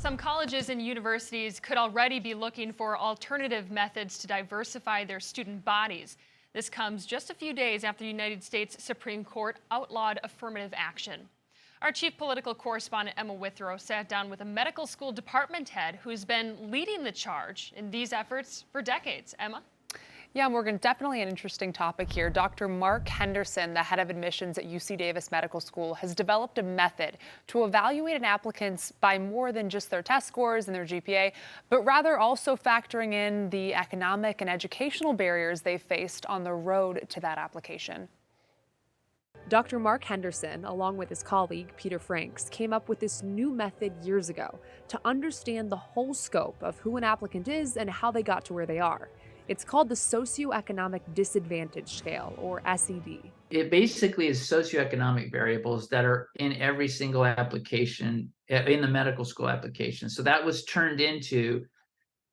Some colleges and universities could already be looking for alternative methods to diversify their student bodies. This comes just a few days after the United States Supreme Court outlawed affirmative action. Our chief political correspondent Emma Withrow sat down with a medical school department head who's been leading the charge in these efforts for decades. Emma? Yeah, Morgan, definitely an interesting topic here. Dr. Mark Henderson, the head of admissions at UC Davis Medical School, has developed a method to evaluate an applicant by more than just their test scores and their GPA, but rather also factoring in the economic and educational barriers they faced on the road to that application. Dr. Mark Henderson, along with his colleague Peter Franks, came up with this new method years ago to understand the whole scope of who an applicant is and how they got to where they are. It's called the Socioeconomic Disadvantage Scale, or SED. It basically is socioeconomic variables that are in every single application, in the medical school application. So that was turned into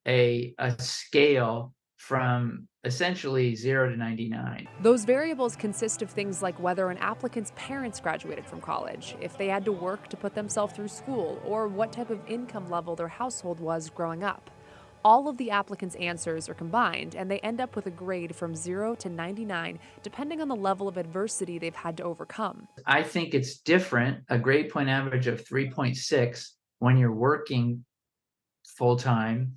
a scale from essentially 0 to 99. Those variables consist of things like whether an applicant's parents graduated from college, if they had to work to put themselves through school, or what type of income level their household was growing up. All of the applicants' answers are combined, and they end up with a grade from 0 to 99, depending on the level of adversity they've had to overcome. I think it's different, a grade point average of 3.6 when you're working full-time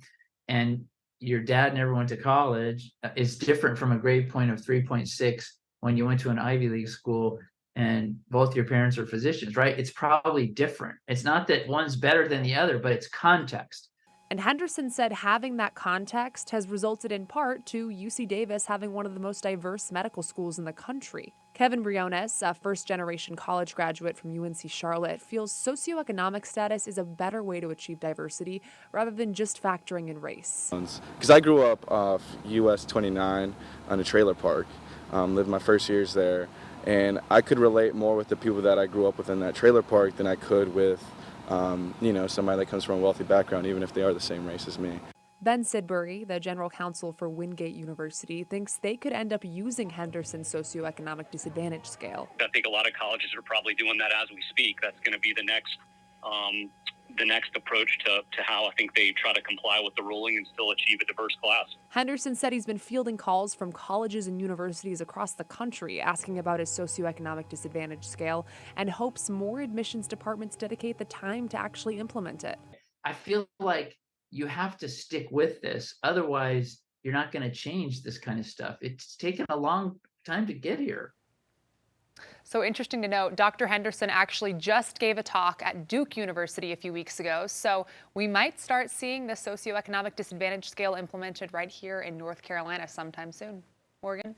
and your dad never went to college is different from a grade point of 3.6 when you went to an Ivy League school and both your parents are physicians, right? It's probably different. It's not that one's better than the other, but it's context. And Henderson said having that context has resulted in part to UC Davis having one of the most diverse medical schools in the country. Kevin Briones, a first-generation college graduate from UNC Charlotte, feels socioeconomic status is a better way to achieve diversity rather than just factoring in race. Because I grew up off US 29 on a trailer park, lived my first years there, and I could relate more with the people that I grew up with in that trailer park than I could with somebody that comes from a wealthy background, even if they are the same race as me. Ben Sidbury, the general counsel for Wingate University, thinks they could end up using Henderson's socioeconomic disadvantage scale. I think a lot of colleges are probably doing that as we speak. That's going to be the next approach to how I think they try to comply with the ruling and still achieve a diverse class. Henderson said he's been fielding calls from colleges and universities across the country asking about his socioeconomic disadvantage scale and hopes more admissions departments dedicate the time to actually implement it. I feel like you have to stick with this. Otherwise, you're not going to change this kind of stuff. It's taken a long time to get here. So interesting to note, Dr. Henderson actually just gave a talk at Duke University a few weeks ago. So we might start seeing the socioeconomic disadvantage scale implemented right here in North Carolina sometime soon. Morgan?